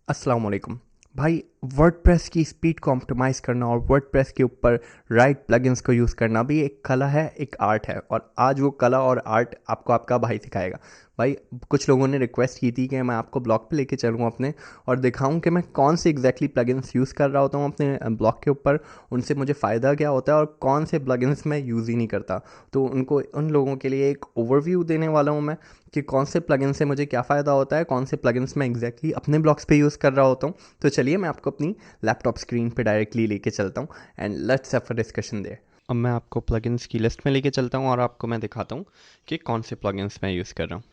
अस्सलाम वालेकुम भाई। वर्डप्रेस की स्पीड को ऑप्टिमाइज़ करना और वर्डप्रेस के ऊपर राइट प्लगइन्स को यूज़ करना भी एक कला है, एक आर्ट है। और आज वो कला और आर्ट आपको आपका भाई सिखाएगा। भाई, कुछ लोगों ने रिक्वेस्ट की थी कि मैं आपको ब्लॉग पे लेके चलूँ अपने, और दिखाऊं कि मैं कौन से एग्जैक्टली प्लगइन्स यूज़ कर रहा होता हूँ अपने ब्लॉग के ऊपर, उनसे मुझे फ़ायदा क्या होता है और कौन से प्लगइन्स मैं यूज़ ही नहीं करता। तो उन लोगों के लिए एक ओवरव्यू देने वाला हूँ मैं कि कौन से प्लगइन से मुझे क्या फ़ायदा होता है, कौन से प्लगइन्स मैं एग्जैक्टली अपने ब्लॉग्स पे यूज़ कर रहा होता हूँ। तो चलिए मैं आपको अपनी लैपटॉप स्क्रीन पे डायरेक्टली लेके चलता हूँ and let's have a discussion there. अब मैं आपको प्लगइन्स की लिस्ट में लेके चलता हूँ और आपको मैं दिखाता हूँ कि कौन से प्लगइन्स मैं यूज़ कर रहा हूँ।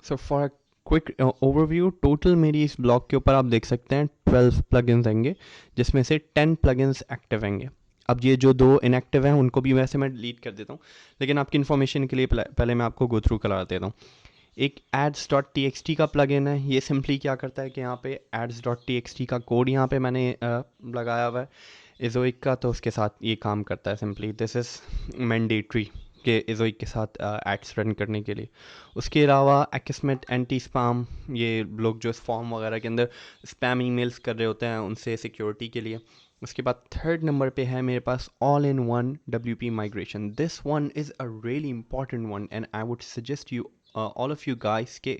So for quick overview, total मेरी इस ब्लॉग के ऊपर आप देख सकते हैं 12 प्लगइन्स आएंगे, जिसमें से 10 प्लगइन्स एक्टिव आएंगे। अब ये जो दो इनएक्टिव हैं उनको भी वैसे मैं डिलीट कर देता हूँ, लेकिन आपकी इन्फॉर्मेशन के लिए पहले मैं आपको गो थ्रू करा देता हूँ। एक ads dot T X T का प्लगइन है। ये सिंपली क्या करता है कि यहाँ पे ads dot T X T का कोड यहाँ पे मैंने लगाया हुआ है इजोइक का, तो उसके साथ ये काम करता है। सिंपली दिस इज़ मैंडेटरी के इजोइक के साथ एड्स रन करने के लिए। उसके अलावा एक्समेट एंटी स्पैम, ये लोग जो फॉर्म वगैरह के अंदर स्पैम ईमेल्स कर रहे होते हैं उनसे सिक्योरिटी के लिए। उसके बाद थर्ड नंबर पे है मेरे पास all in one W P migration. This one is a really important one and I would suggest you all of you guys के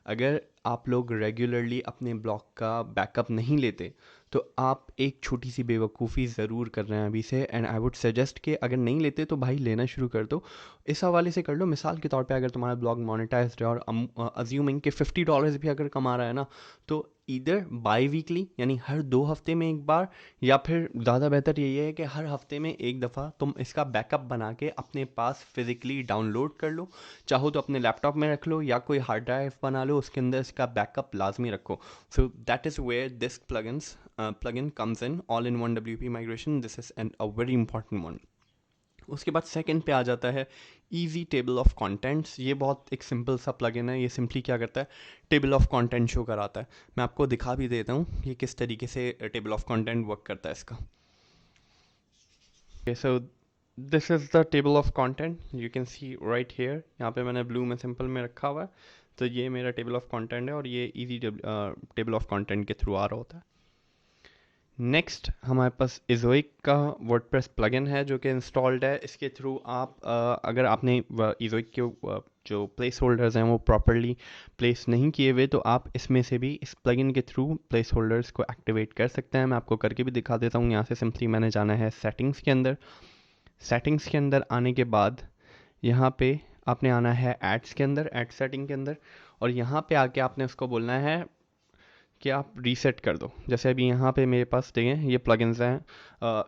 अगर आप लोग रेगुलरली अपने ब्लॉग का बैकअप नहीं लेते तो आप एक छोटी सी बेवकूफ़ी ज़रूर कर रहे हैं अभी से। एंड आई वुड सजेस्ट कि अगर नहीं लेते तो भाई लेना शुरू कर दो। इस हवाले से कर लो, मिसाल के तौर पे अगर तुम्हारा ब्लॉग मोनेटाइज्ड है और अज्यूमिंग कि $50 भी अगर कमा रहा है ना, तो इधर बाई वीकली यानी हर 2 हफ्ते में एक बार, या फिर ज़्यादा बेहतर यही है कि हर हफ्ते में एक दफ़ा तुम इसका बैकअप बना के अपने पास फिज़िकली डाउनलोड कर लो। चाहो तो अपने लैपटॉप में रख लो या कोई हार्ड ड्राइव बना लो, उसके अंदर इसका बैकअप लाजमी रखो। So that is where this plugin comes in, all in one WP migration. This is a very important one. उसके बाद सेकंड पे आ जाता है ईजी टेबल ऑफ कंटेंट्स। ये बहुत एक सिंपल सा प्लगइन है। ये सिंपली क्या करता है, टेबल ऑफ कंटेंट शो कराता है। मैं आपको दिखा भी देता हूँ ये किस तरीके से टेबल ऑफ कंटेंट वर्क करता है इसका। So this is the table of content, you can see right here. यहाँ पे मैंने ब्लू में सिंपल में रखा हुआ है। तो ये मेरा टेबल ऑफ कंटेंट है और ये ईजी टेबल ऑफ कंटेंट के थ्रू आ रहा होता है। नेक्स्ट हमारे पास इजोइक का वर्डप्रेस प्लगइन है जो कि इंस्टॉल्ड है। इसके थ्रू आप अगर आपने इजोइक के जो प्लेस होल्डर्स हैं वो प्रॉपरली प्लेस नहीं किए हुए, तो आप इसमें से भी इस प्लगइन के थ्रू प्लेस होल्डर्स को एक्टिवेट कर सकते हैं। मैं आपको करके भी दिखा देता हूँ। यहाँ से सिंपली मैंने जाना है सेटिंग्स के अंदर। सेटिंग्स के अंदर आने के बाद यहाँ पे आपने आना है एड्स के अंदर, एड सेटिंग के अंदर, और यहाँ पे आके आपने उसको बोलना है कि आप रीसेट कर दो। जैसे अभी यहाँ पे मेरे पास देखें ये प्लगइन्स हैं,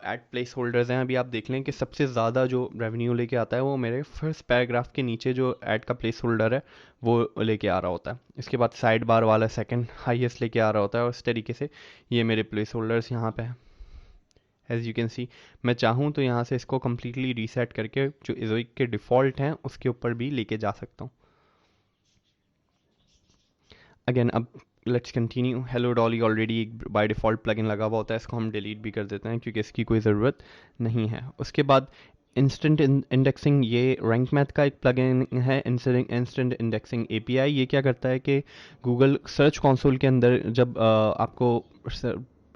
एड प्लेस होल्डर्स हैं। अभी आप देख लें कि सबसे ज़्यादा जो रेवेन्यू लेके आता है वो मेरे फर्स्ट पैराग्राफ के नीचे जो ऐड का प्लेस होल्डर है वो लेके आ रहा होता है। इसके बाद साइड बार वाला सेकंड हाईएस्ट लेके आ रहा होता है, और इस तरीके से ये मेरे प्लेस होल्डर्स यहाँ पे हैं। एज यू कैन सी, मैं चाहूँ तो यहाँ से इसको कम्प्लीटली रीसेट करके जो इजोइक के डिफ़ॉल्ट हैं उसके ऊपर भी लेके जा सकता हूँ। अगेन अब let's continue. Hello Dolly already एक बाय डिफ़ॉल्ट प्लगइन लगा हुआ होता है, इसको हम डिलीट भी कर देते हैं क्योंकि इसकी कोई ज़रूरत नहीं है। उसके बाद इंस्टेंट इंडेक्सिंग, ये रैंक मैथ का एक प्लगइन है। इंस्टेंट इंडेक्सिंग एपीआई ये क्या करता है कि गूगल सर्च कंसोल के अंदर जब आपको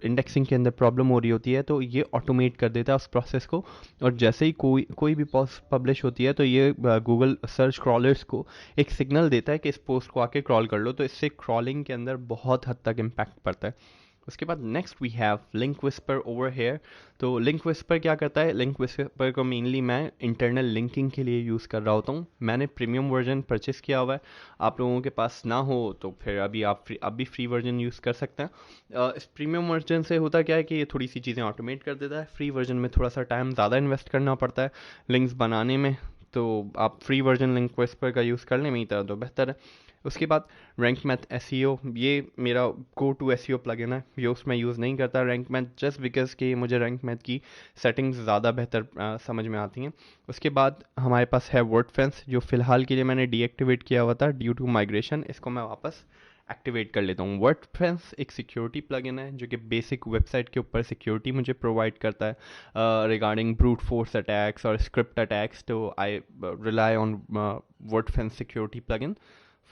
इंडेक्सिंग के अंदर प्रॉब्लम हो रही होती है तो ये ऑटोमेट कर देता है उस प्रोसेस को। और जैसे ही कोई भी पोस्ट पब्लिश होती है तो ये गूगल सर्च क्रॉलर्स को एक सिग्नल देता है कि इस पोस्ट को आके क्रॉल कर लो। तो इससे क्रॉलिंग के अंदर बहुत हद तक इम्पैक्ट पड़ता है। उसके बाद next we have Link Whisper over here. तो लिंक विस्पर क्या करता है, लिंक विस्पर को मेनली मैं इंटरनल लिंकिंग के लिए यूज़ कर रहा होता हूँ। मैंने प्रीमियम वर्जन परचेस किया हुआ है। आप लोगों के पास ना हो तो फिर अभी आप अब भी फ्री वर्जन यूज़ कर सकते हैं। इस प्रीमियम वर्जन से होता क्या है कि ये थोड़ी सी चीज़ें ऑटोमेट कर देता है। फ्री वर्जन में थोड़ा सा टाइम ज़्यादा इन्वेस्ट करना पड़ता है लिंक्स बनाने में। तो आप फ्री वर्जन लिंक विस्पर का यूज़ कर लें मेरी तरह तो बेहतर है। उसके बाद रैंक मैथ एसईओ, ये मेरा गो टू एसईओ प्लगइन है। ये उसमें यूज़ नहीं करता रैंक मैथ, जस्ट बिकॉज कि मुझे रैंक मैथ की सेटिंग्स ज़्यादा बेहतर समझ में आती हैं। उसके बाद हमारे पास है वर्डफेंस, जो फ़िलहाल के लिए मैंने डीएक्टिवेट किया हुआ था ड्यू टू माइग्रेशन। इसको मैं वापस एक्टिवेट कर लेता हूँ। वर्डप्रेस एक सिक्योरिटी प्लगइन है जो कि बेसिक वेबसाइट के ऊपर सिक्योरिटी मुझे प्रोवाइड करता है रिगार्डिंग ब्रूट फोर्स अटैक्स और स्क्रिप्ट अटैक्स। तो I rely on WordPress security plugin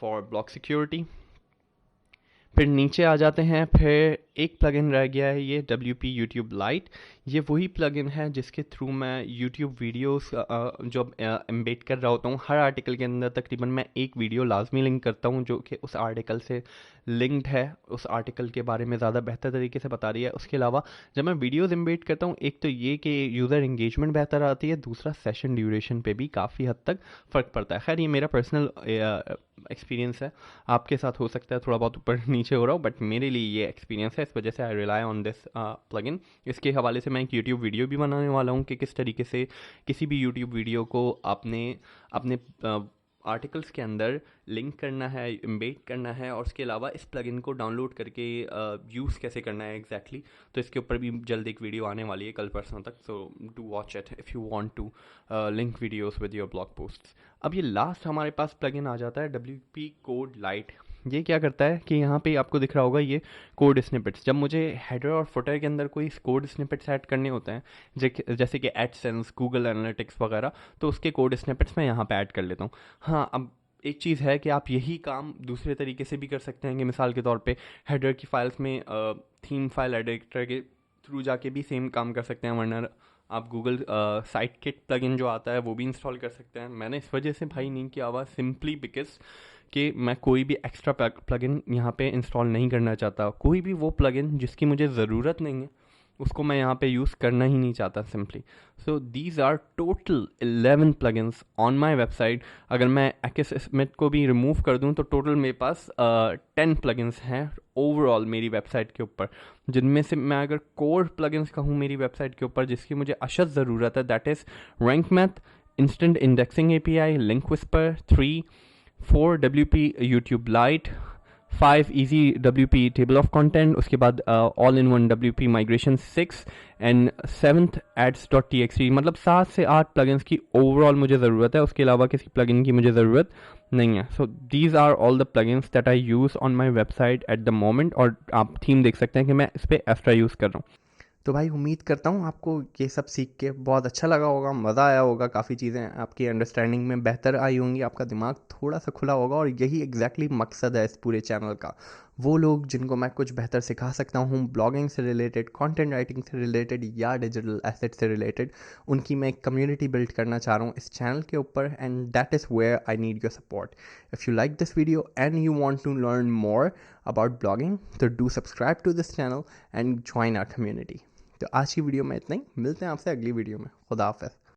for block security. फिर नीचे आ जाते हैं, फिर एक प्लगइन रह गया है ये WP यूट्यूब लाइट। ये वही प्लगइन है जिसके थ्रू मैं यूट्यूब वीडियोस जो एम्बेड कर रहा होता हूँ, हर आर्टिकल के अंदर तकरीबन मैं एक वीडियो लाजमी लिंक करता हूँ जो कि उस आर्टिकल से लिंक्ड है, उस आर्टिकल के बारे में ज़्यादा बेहतर तरीके से बता रही है। उसके अलावा जब मैं वीडियोस एम्बेड करता हूँ, एक तो ये कि यूज़र इंगेजमेंट बेहतर आती है, दूसरा सेशन ड्यूरेशन पे भी काफ़ी हद तक फ़र्क पड़ता है। खैर ये मेरा पर्सनल एक्सपीरियंस है, आपके साथ हो सकता है थोड़ा बहुत ऊपर नीचे हो रहा हो, बट मेरे लिए ये एक्सपीरियंस है, इस वजह से I rely on this plugin. इसके हवाले से मैं एक यूट्यूब वीडियो भी बनाने वाला हूँ कि किस तरीके से किसी भी यूट्यूब वीडियो को आपने अपने आर्टिकल्स के अंदर लिंक करना है, एम्बेड करना है, और उसके अलावा इस प्लगइन को डाउनलोड करके यूज़ कैसे करना है एग्जैक्टली। तो इसके ऊपर भी जल्द एक वीडियो आने वाली है, कल परसों तक, so do watch it if you want to link videos with your blog posts. अब ये लास्ट हमारे पास प्लगइन आ जाता है WP कोड लाइट। ये क्या करता है कि यहाँ पे आपको दिख रहा होगा ये कोड स्निपेट्स। जब मुझे हेडर और फुटर के अंदर कोई कोड स्निपेट्स ऐड करने होते हैं, जैसे कि एडसेंस, गूगल एनालिटिक्स वगैरह, तो उसके कोड स्निपेट्स मैं यहाँ पे ऐड कर लेता हूँ। हाँ, अब एक चीज़ है कि आप यही काम दूसरे तरीके से भी कर सकते हैं, कि मिसाल के तौर पे हेडर की फाइल्स में थीम फाइल एडिटर के थ्रू जाके भी सेम काम कर सकते हैं, वरना आप गूगल साइट किट प्लगइन जो आता है वो भी इंस्टॉल कर सकते हैं। मैंने इस वजह से भाई नहीं किया हुआ, सिंपली बिकॉज कि मैं कोई भी एक्स्ट्रा प्लगइन यहाँ पे इंस्टॉल नहीं करना चाहता। कोई भी वो प्लगइन जिसकी मुझे ज़रूरत नहीं है उसको मैं यहाँ पे यूज़ करना ही नहीं चाहता simply. So these are total 11 plugins on my website. अगर मैं एक्स स्मिथ को भी रिमूव कर दूँ तो टोटल मेरे पास 10 प्लगइन्स हैं ओवरऑल मेरी वेबसाइट के ऊपर, जिनमें से मैं अगर कोर प्लगइन्स कहूँ मेरी वेबसाइट के ऊपर जिसकी मुझे अशद ज़रूरत है, that is rank math, instant indexing API, link whisper 3, 4 WP YouTube light, 5 easy WP table of content, उसके बाद all in one WP migration 6 and 7th ads.txt। मतलब 7 से 8 प्लगइन्स की ओवरऑल मुझे ज़रूरत है, उसके अलावा किसी प्लगइन की मुझे ज़रूरत नहीं है। So these are all the plugins that I use on my website at the moment. और आप थीम देख सकते हैं कि मैं इस पर एक्स्ट्रा यूज़ कर रहा हूँ। तो भाई उम्मीद करता हूँ आपको ये सब सीख के बहुत अच्छा लगा होगा, मज़ा आया होगा, काफ़ी चीज़ें आपकी अंडरस्टैंडिंग में बेहतर आई होंगी, आपका दिमाग थोड़ा सा खुला होगा। और यही एग्जैक्टली मकसद है इस पूरे चैनल का। वो लोग जिनको मैं कुछ बेहतर सिखा सकता हूँ ब्लॉगिंग से रिलेटेड, कंटेंट राइटिंग से रिलेटेड या डिजिटल एसेट से रिलेटेड, उनकी मैं एक कम्युनिटी बिल्ड करना चाह रहा हूँ इस चैनल के ऊपर, and that is where I need your support. If you like this video and you want to learn more about blogging, तो do subscribe to this channel and join our community. तो आज की video में इतना ही, मिलते हैं आपसे अगली वीडियो में। खुदा हाफ़िज़।